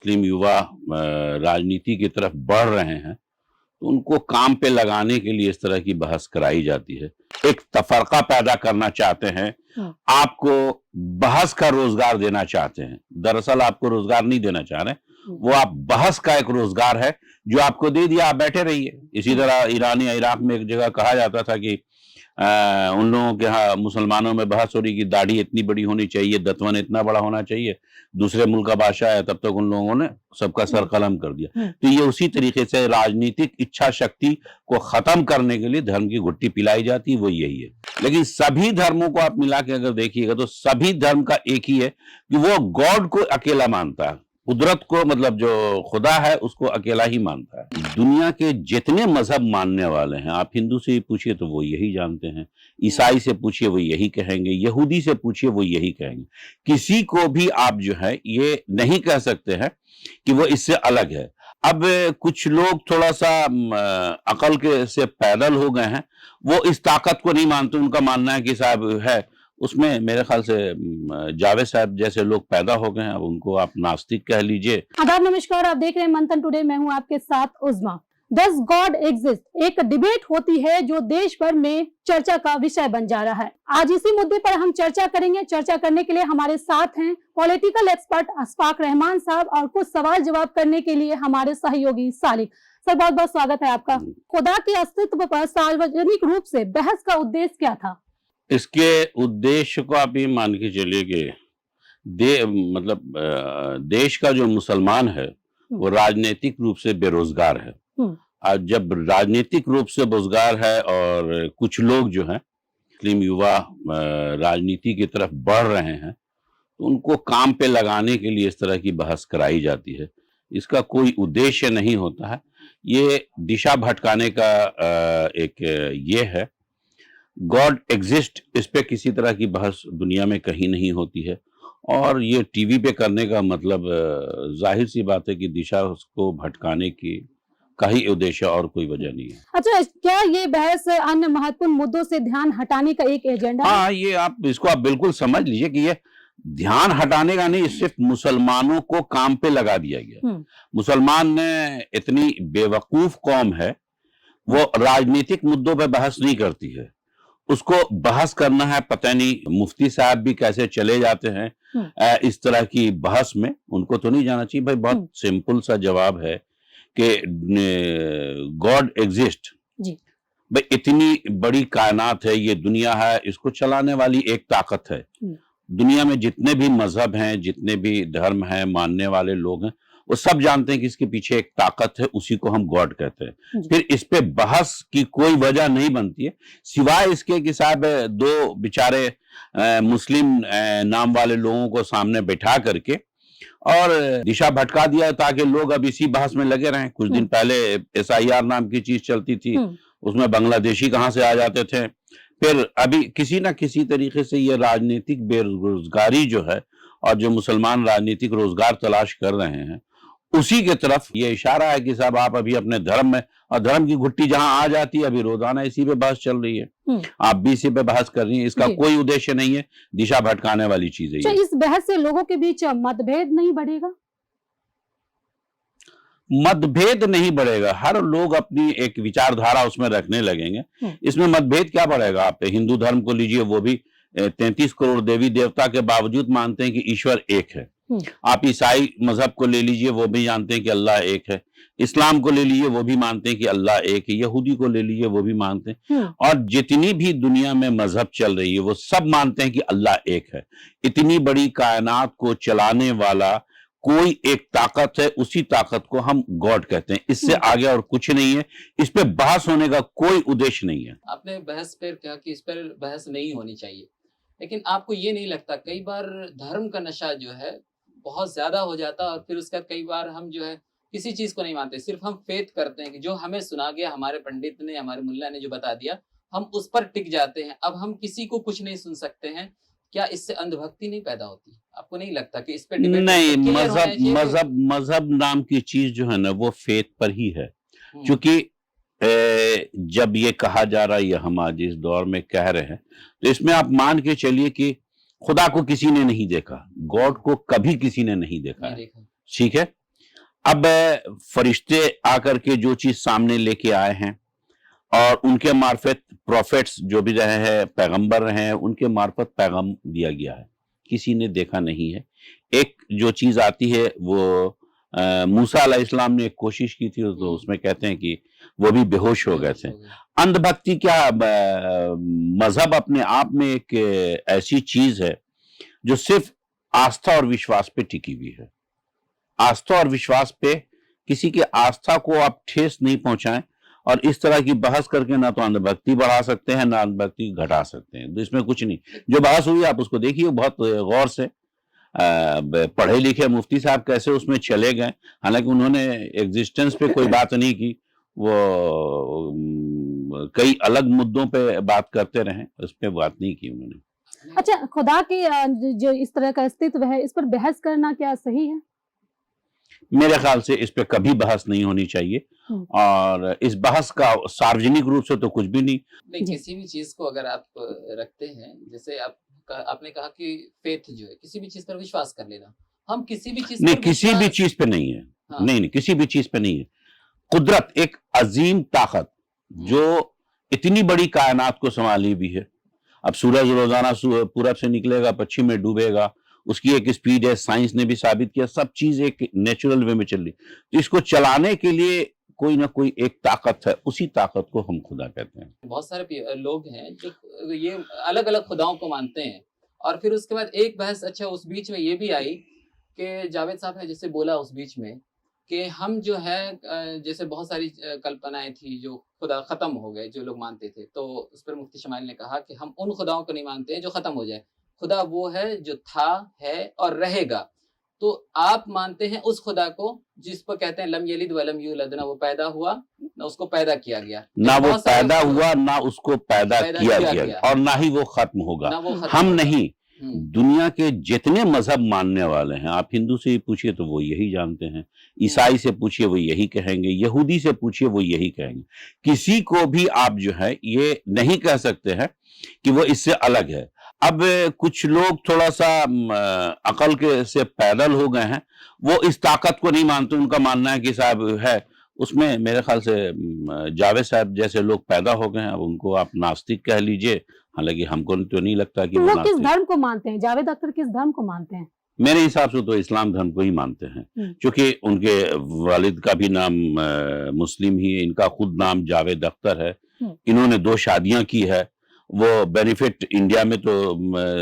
मुस्लिम युवा राजनीति की तरफ बढ़ रहे हैं तो उनको काम पे लगाने के लिए इस तरह की बहस कराई जाती है। एक तफरका पैदा करना चाहते हैं, आपको बहस का रोजगार देना चाहते हैं। दरअसल आपको रोजगार नहीं देना चाह रहे, वो आप बहस का एक रोजगार है जो आपको दे दिया, आप बैठे रहिए। इसी तरह ईरान या इराक में एक जगह कहा जाता था कि उन लोगों के यहाँ मुसलमानों में बहस हो रही कि दाढ़ी इतनी बड़ी होनी चाहिए, दतवन इतना बड़ा होना चाहिए। दूसरे मुल्क का बादशाह है, तब तक उन लोगों ने सबका सर कलम कर दिया। तो ये उसी तरीके से राजनीतिक इच्छा शक्ति को खत्म करने के लिए धर्म की घुट्टी पिलाई जाती है, वो यही है। लेकिन सभी धर्मों को आप मिला के अगर देखिएगा तो सभी धर्म का एक ही है कि वो गॉड को अकेला मानता है, कुदरत को, मतलब जो खुदा है उसको अकेला ही मानता है। दुनिया के जितने मजहब मानने वाले हैं, आप हिंदू से पूछिए तो वो यही जानते हैं, ईसाई से पूछिए वो यही कहेंगे, यहूदी से पूछिए वो यही कहेंगे। किसी को भी आप जो है ये नहीं कह सकते हैं कि वो इससे अलग है। अब कुछ लोग थोड़ा सा अकल के से पैदल हो गए हैं, वो इस ताकत को नहीं मानते। उनका मानना है कि साहब है, उसमें मेरे ख्याल से जावेद साहब जैसे लोग पैदा हो गए हैं, अब उनको आप नास्तिक कह लीजिए। आदाब, नमस्कार, आप देख रहे हैं मंथन टुडे। मैं हूं आपके साथ उज़मा। डज गॉड एग्जिस्ट, एक डिबेट होती है जो देश भर में चर्चा का विषय बन जा रहा है। आज इसी मुद्दे पर हम चर्चा करेंगे। चर्चा करने के लिए हमारे साथ हैं पॉलिटिकल एक्सपर्ट अशफाक रहमान साहब और कुछ सवाल जवाब करने के लिए हमारे सहयोगी सालिक। सर, बहुत बहुत स्वागत है आपका। खुदा के अस्तित्व पर सार्वजनिक रूप से बहस का उद्देश्य क्या था? इसके उद्देश्य को आप ये मान के चलिए कि देश का जो मुसलमान है वो राजनीतिक रूप से बेरोजगार है। आज जब राजनीतिक रूप से बेरोजगार है और कुछ लोग जो हैं मुस्लिम युवा राजनीति की तरफ बढ़ रहे हैं तो उनको काम पे लगाने के लिए इस तरह की बहस कराई जाती है। इसका कोई उद्देश्य नहीं होता है, ये दिशा भटकाने का एक ये है। गॉड एग्जिस्ट, इस पे किसी तरह की बहस दुनिया में कहीं नहीं होती है और ये टीवी पे करने का मतलब जाहिर सी बात है कि दिशा उसको भटकाने की का ही उद्देश्य, और कोई वजह नहीं है। अच्छा, क्या ये बहस अन्य महत्वपूर्ण मुद्दों से ध्यान हटाने का एक एजेंडा है? हाँ, ये आप इसको आप बिल्कुल समझ लीजिए कि ये ध्यान हटाने का नहीं, सिर्फ मुसलमानों को काम पे लगा दिया गया। मुसलमान ने इतनी बेवकूफ कौम है, वो राजनीतिक मुद्दों पे बहस नहीं करती है। उसको बहस करना है, पता नहीं मुफ्ती साहब भी कैसे चले जाते हैं इस तरह की बहस में। उनको तो नहीं जाना चाहिए भाई। बहुत सिंपल सा जवाब है कि गॉड एग्जिस्ट। भाई इतनी बड़ी कायनात है, ये दुनिया है, इसको चलाने वाली एक ताकत है। दुनिया में जितने भी मजहब हैं, जितने भी धर्म हैं, मानने वाले लोग हैं, वो सब जानते हैं कि इसके पीछे एक ताकत है, उसी को हम गॉड कहते हैं। फिर इस पे बहस की कोई वजह नहीं बनती है, सिवाय इसके कि साहब दो बेचारे मुस्लिम नाम वाले लोगों को सामने बैठा करके और दिशा भटका दिया ताकि लोग अब इसी बहस में लगे रहें। कुछ दिन पहले SIR नाम की चीज चलती थी, उसमें बांग्लादेशी कहाँ से आ जाते थे। फिर अभी किसी ना किसी तरीके से ये राजनीतिक बेरोजगारी जो है और जो मुसलमान राजनीतिक रोजगार तलाश कर रहे हैं, उसी के तरफ ये इशारा है कि साहब आप अभी अपने धर्म में, और धर्म की घुट्टी जहां आ जाती है, अभी रोजाना इसी पे बहस चल रही है, आप भी इसी पे बहस कर रही हैं। इसका कोई उद्देश्य नहीं है, दिशा भटकाने वाली चीज है। इस बहस से लोगों के बीच मतभेद नहीं बढ़ेगा? मतभेद नहीं बढ़ेगा, हर लोग अपनी एक विचारधारा उसमें रखने लगेंगे। इसमें मतभेद क्या बढ़ेगा? आप हिंदू धर्म को लीजिए, वो भी 33 करोड़ देवी देवता के बावजूद मानते हैं कि ईश्वर एक है। आप ईसाई मजहब को ले लीजिए, वो भी जानते हैं कि अल्लाह एक है। इस्लाम को ले लीजिए, वो भी मानते हैं कि अल्लाह एक है। यहूदी को ले लीजिए, वो भी मानते हैं। और जितनी भी दुनिया में मजहब चल रही है, वो सब मानते हैं कि अल्लाह एक है। इतनी बड़ी कायनात को चलाने वाला कोई एक ताकत है, उसी ताकत को हम गॉड कहते हैं। इससे आगे और कुछ नहीं है, इस पे बहस होने का कोई उद्देश्य नहीं है। आपने बहस पर कहा कि इस पर बहस नहीं होनी चाहिए, लेकिन आपको ये नहीं लगता कई बार धर्म का नशा जो है बहुत ज्यादा हो जाता है और फिर उसका कई बार हम जो है किसी चीज को नहीं मानते, सिर्फ हम फेथ करते हैं कि जो हमें सुना गया, हमारे पंडित ने, हमारे मुल्ला ने जो बता दिया, हम उस पर टिक जाते हैं। अब हम किसी को कुछ नहीं सुन सकते हैं। क्या इससे अंधभक्ति नहीं पैदा होती? आपको नहीं लगता कि इस पे डिबेट नहीं, मजहब नाम की चीज जो है ना, वो फेथ पर ही है। क्योंकि जब ये कहा जा रहा है, ये हम आज इस दौर में कह रहे हैं, तो इसमें आप मान के चलिए कि खुदा को किसी ने नहीं देखा, गॉड को कभी किसी ने नहीं देखा है, ठीक है। अब फरिश्ते आकर के जो चीज सामने लेके आए हैं और उनके मार्फत प्रॉफिट्स जो भी रहे हैं, पैगंबर रहे हैं, उनके मार्फत पैगाम दिया गया है, किसी ने देखा नहीं है। एक जो चीज आती है वो मूसा अलैहिस्सलाम ने एक कोशिश की थी, तो उसमें कहते हैं कि वो भी बेहोश हो गए थे। अंधभक्ति क्या, मजहब अपने आप में एक ऐसी चीज है जो सिर्फ आस्था और विश्वास पे टिकी हुई है। आस्था और विश्वास पे किसी की आस्था को आप ठेस नहीं पहुंचाएं, और इस तरह की बहस करके ना तो अंधभक्ति बढ़ा सकते हैं ना अंधभक्ति घटा सकते हैं। तो इसमें कुछ नहीं, जो बहस हुई आप उसको देखिए बहुत गौर से। पढ़े लिखे मुफ्ती साहब कैसे उसमें चले गए, हालांकि उन्होंने एग्जिस्टेंस पे कोई बात नहीं की, वो कई अलग मुद्दों पे बात करते रहे, उस पर बात नहीं की उन्होंने। अच्छा, खुदा की जो इस तरह का अस्तित्व है, इस पर बहस करना क्या सही है? मेरे ख्याल से इस पे कभी बहस नहीं होनी चाहिए, और इस बहस का सार्वजनिक रूप से तो कुछ भी नहीं। किसी भी चीज को अगर आप रखते हैं, जैसे आपने कहा कि फेथ जो है, किसी भी चीज पर विश्वास कर लेना, हम किसी भी चीज नहीं, किसी भी चीज पे नहीं है। हाँ। नहीं, किसी भी चीज पे नहीं है। कुदरत एक अजीम ताकत जो इतनी बड़ी कायनात को संभाली भी है। अब सूरज रोजाना पूरब से निकलेगा, पश्चिम में डूबेगा, उसकी एक स्पीड है, साइंस ने भी साबित किया, सब चीज एक नेचुरल वे में चल रही। तो इसको चलाने के लिए कोई ना कोई एक ताकत है, उसी ताकत को हम खुदा कहते हैं। बहुत सारे लोग हैं जो ये अलग अलग खुदाओं को मानते हैं, और फिर उसके बाद एक बहस, अच्छा उस बीच में ये भी आई कि जावेद साहब ने जैसे बोला उस बीच में कि हम जो है जैसे बहुत सारी कल्पनाएं थी जो खुदा खत्म हो गए, जो लोग मानते थे, तो उस पर मुफ्ती शमाइल ने कहा कि हम उन खुदाओं को नहीं मानते हैं जो खत्म हो जाए। खुदा वो है जो था, है और रहेगा। तो आप मानते हैं उस खुदा को जिस पर कहते हैं लम यलिद वलम यूलद, ना वो पैदा हुआ ना उसको पैदा किया गया, ना वो पैदा हुआ ना उसको पैदा किया गया, और ना ही वो खत्म होगा। हम नहीं, दुनिया के जितने मजहब मानने वाले हैं, आप हिंदू से ही पूछिए तो वो यही जानते हैं, ईसाई से पूछिए वो यही कहेंगे, यहूदी से पूछिए वो यही कहेंगे। किसी को भी आप जो है ये नहीं कह सकते हैं कि वो इससे अलग है। अब कुछ लोग थोड़ा सा अकल के से पैदल हो गए हैं, वो इस ताकत को नहीं मानते। उनका मानना है कि साहब है, उसमें मेरे ख्याल से जावेद साहब जैसे लोग पैदा हो गए हैं। अब उनको आप नास्तिक कह लीजिए, हालांकि हमको तो नहीं लगता कि वो किस धर्म को मानते हैं? जावेद अख्तर किस धर्म को मानते हैं? मेरे हिसाब से तो इस्लाम धर्म को ही मानते हैं, क्योंकि उनके वालिद का भी नाम मुस्लिम ही है, इनका खुद नाम जावेद अख्तर है। इन्होंने 2 शादियां की है। वो बेनिफिट इंडिया में तो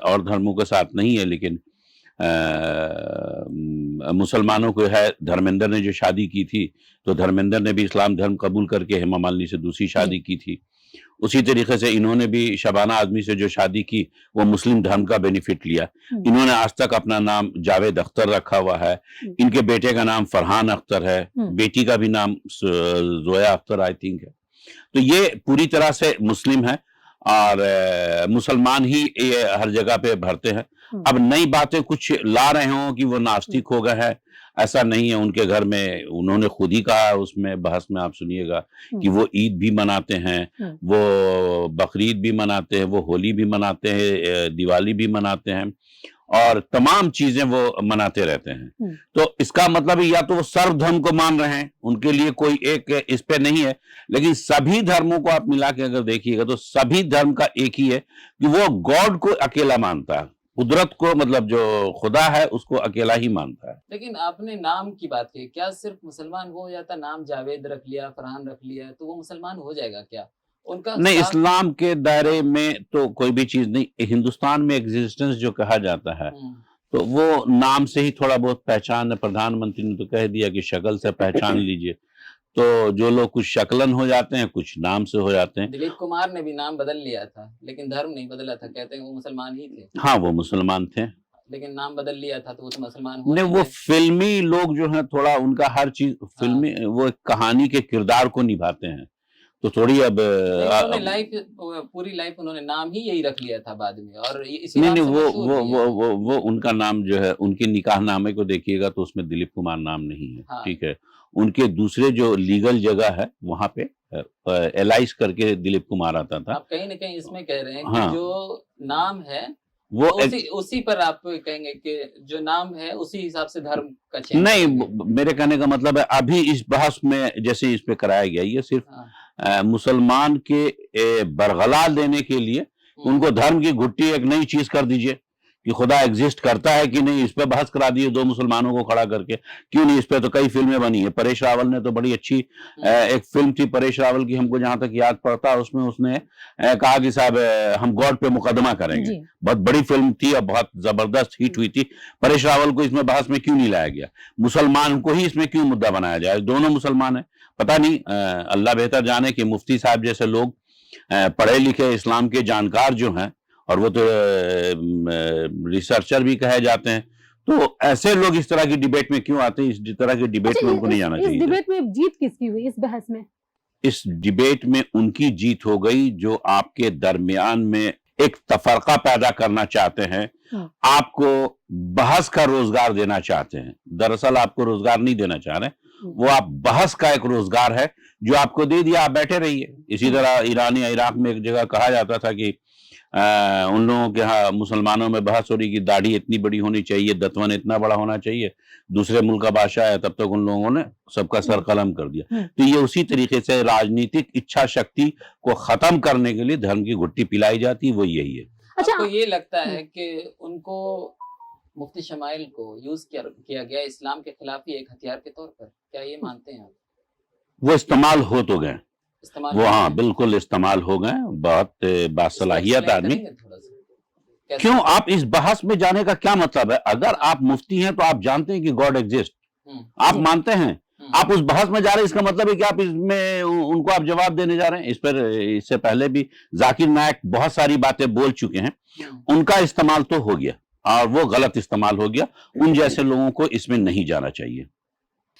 और धर्मों के साथ नहीं है, लेकिन मुसलमानों को है। धर्मेंद्र ने जो शादी की थी, तो धर्मेंद्र ने भी इस्लाम धर्म कबूल करके हेमा मालिनी से दूसरी शादी की थी। उसी तरीके से इन्होंने भी शबाना आजमी से जो शादी की, वो मुस्लिम धर्म का बेनिफिट लिया। इन्होंने आज तक अपना नाम जावेद अख्तर रखा हुआ है। इनके बेटे का नाम फरहान अख्तर है, बेटी का भी नाम जोया अख्तर आई थिंक है। तो ये पूरी तरह से मुस्लिम है, और मुसलमान ही ये हर जगह पे भरते हैं। अब नई बातें कुछ ला रहे हो कि वो नास्तिक हो गए हैं, ऐसा नहीं है। उनके घर में उन्होंने खुद ही कहा, उसमें बहस में आप सुनिएगा कि वो ईद भी मनाते हैं, वो बकरीद भी मनाते हैं, वो होली भी मनाते हैं, दिवाली भी मनाते हैं, और तमाम चीजें वो मनाते रहते हैं। तो इसका मतलब या तो वो सर्व धर्म को मान रहे हैं, उनके लिए कोई एक इस पे नहीं है। लेकिन सभी धर्मों को आप मिला के अगर देखिएगा तो सभी धर्म का एक ही है कि वो गॉड को अकेला मानता है, कुदरत को, मतलब जो खुदा है उसको अकेला ही मानता है। लेकिन आपने नाम की बात की, क्या सिर्फ मुसलमान हो जाता, नाम जावेद रख लिया, फरहान रख लिया तो वो मुसलमान हो जाएगा क्या? उनका नहीं, इस्लाम के दायरे में तो कोई भी चीज नहीं। हिंदुस्तान में एग्जिस्टेंस जो कहा जाता है, तो वो नाम से ही थोड़ा बहुत पहचान है। प्रधानमंत्री ने तो कह दिया कि शक्ल से पहचान लीजिए। तो जो लोग कुछ शक्लन हो जाते हैं, कुछ नाम से हो जाते हैं। दिलीप कुमार ने भी नाम बदल लिया था, लेकिन धर्म नहीं बदला था, कहते हैं वो मुसलमान ही थे। हाँ, वो मुसलमान थे, लेकिन नाम बदल लिया था तो वो तो मुसलमान हो। नहीं, वो फिल्मी लोग जो हैं, थोड़ा उनका हर चीज फिल्मी, वो एक कहानी के किरदार को निभाते हैं, तो थोड़ी अब पूरी लाइफ उन्होंने नाम ही यही रख लिया था बाद में, और नहीं, वो उनका नाम जो है, उनके निकाह नामे को देखिएगा तो उसमें दिलीप कुमार नाम नहीं है। हाँ। ठीक है, उनके दूसरे जो लीगल जगह है वहां पे एलाइस करके दिलीप कुमार आता था। आप कहीं ना कहीं इसमें कह रहे हैं कि जो नाम है वो उसी पर आप कहेंगे कि जो नाम है उसी हिसाब से धर्म का चयन नहीं, करेंगे। मेरे कहने का मतलब है अभी इस बहस में जैसे इस पे कराया गया, ये सिर्फ हाँ। मुसलमान के बरगला देने के लिए उनको धर्म की घुट्टी एक नई चीज कर दीजिए कि खुदा एग्जिस्ट करता है कि नहीं, इस पे बहस करा दिए दो मुसलमानों को खड़ा करके। क्यों नहीं, इस पे तो कई फिल्में बनी है। परेश रावल ने तो बड़ी अच्छी एक फिल्म थी परेश रावल की, हमको जहां तक याद पड़ता है उसमें उसने कहा कि साहब हम गॉड पे मुकदमा करेंगे। बहुत बड़ी फिल्म थी और बहुत जबरदस्त हिट हुई थी। परेश रावल को इसमें बहस में क्यों नहीं लाया गया, मुसलमान को ही इसमें क्यों मुद्दा बनाया जाए? दोनों मुसलमान है, पता नहीं, अल्लाह बेहतर जाने कि मुफ्ती साहब जैसे लोग पढ़े लिखे इस्लाम के जानकार जो हैं, और वो तो रिसर्चर भी कहे जाते हैं, तो ऐसे लोग इस तरह की डिबेट में क्यों आते हैं? इस तरह की डिबेट में उनको नहीं जाना चाहिए। इस डिबेट में जीत किसकी हुई इस बहस में? इस डिबेट में उनकी जीत हो गई जो आपके दरमियान में एक तफरका पैदा करना चाहते हैं, आपको बहस का रोजगार देना चाहते हैं। दरअसल आपको रोजगार नहीं देना चाह रहे, वो आप बहस का एक रोजगार है जो आपको दे दिया, आप बैठे रहिए। इसी तरह ईरान या इराक में एक जगह कहा जाता था कि उन लोगों के यहाँ मुसलमानों में बहस हो रही कि दाढ़ी इतनी बड़ी होनी चाहिए, दतवन इतना बड़ा होना चाहिए। दूसरे मुल्क का बादशाह है, तब तक उन लोगों ने सबका सर कलम कर दिया। तो ये उसी तरीके से राजनीतिक इच्छा शक्ति को खत्म करने के लिए धर्म की घुट्टी पिलाई जाती है, वो यही है। अच्छा, आपको ये लगता है कि उनको मुफ्ती शमाइल को यूज किया गया इस्लाम के खिलाफ ही एक हथियार के तौर पर, क्या ये मानते हैं आप? वो इस्तेमाल हो तो गए, वो हाँ बिल्कुल इस्तेमाल हो गए, बहुत बासलाहियत आदमी। क्यों, आप इस बहस में जाने का क्या मतलब है? अगर आप मुफ्ती हैं तो आप जानते हैं कि गॉड एग्जिस्ट, आप मानते हैं, आप उस बहस में जा रहे हैं, इसका मतलब है कि आप इसमें उनको आप जवाब देने जा रहे हैं। इस पर इससे पहले भी जाकिर नायक बहुत सारी बातें बोल चुके हैं, उनका इस्तेमाल तो हो गया और वो गलत इस्तेमाल हो गया। उन जैसे लोगों को इसमें नहीं जाना चाहिए।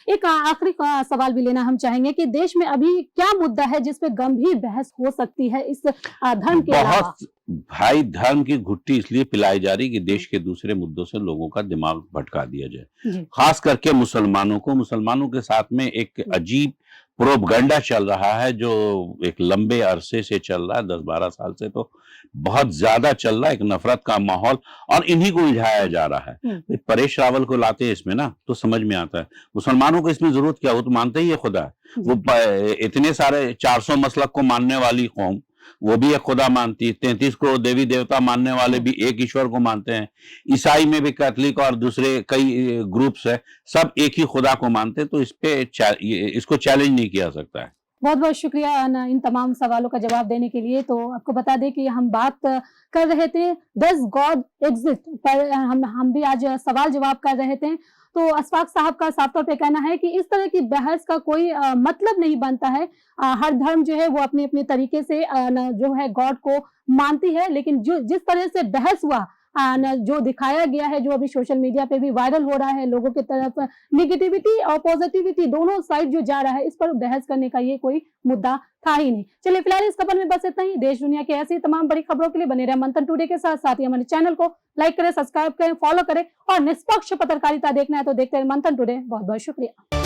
एक आखिरी सवाल भी लेना हम चाहेंगे कि देश में अभी क्या मुद्दा है जिस पे गंभीर बहस हो सकती है इस धर्म के अलावा? बहुत भाई, धर्म की घुट्टी इसलिए पिलाई जा रही कि देश के दूसरे मुद्दों से लोगों का दिमाग भटका दिया जाए, खास करके मुसलमानों के साथ में एक अजीब प्रोपगंडा चल रहा है जो एक लंबे अरसे से चल रहा है, 10-12 साल से तो बहुत ज्यादा चल रहा है, एक नफरत का माहौल, और इन्हीं को उलझाया जा रहा है। परेश रावल को लाते हैं इसमें ना, तो समझ में आता है मुसलमानों को इसमें जरूरत क्या, वो तो मानते ही है खुदा है। वो इतने सारे 400 मसलक को मानने वाली कौम, वो भी एक खुदा मानती है। 33 करोड़ देवी देवता मानने वाले भी एक ईश्वर को मानते हैं। ईसाई में भी कैथलिक और दूसरे कई ग्रुप्स है, सब एक ही खुदा को मानते हैं। तो इस पे इसको चैलेंज नहीं किया सकता है। बहुत बहुत शुक्रिया इन तमाम सवालों का जवाब देने के लिए। तो आपको बता दें कि हम बात कर रहे थे डज गॉड एग्जिस्ट पर, हम भी आज सवाल जवाब कर रहे थे। तो अशफाक साहब का साफ तौर पे कहना है कि इस तरह की बहस का कोई मतलब नहीं बनता है। हर धर्म जो है वो अपने अपने तरीके से जो है गॉड को मानती है, लेकिन जो जिस तरह से बहस हुआ, जो दिखाया गया है, जो अभी सोशल मीडिया पे भी वायरल हो रहा है, लोगों की तरफ निगेटिविटी और पॉजिटिविटी दोनों साइड जो जा रहा है, इस पर बहस करने का ये कोई मुद्दा था ही नहीं। चलिए फिलहाल इस खबर में बस इतना ही। देश दुनिया की ऐसी तमाम बड़ी खबरों के लिए बने रहे मंथन टुडे के साथ। साथ ही हमारे चैनल को लाइक करें, सब्सक्राइब करें, फॉलो करें, और निष्पक्ष पत्रकारिता देखना है तो देखते रहे मंथन टुडे। बहुत बहुत शुक्रिया।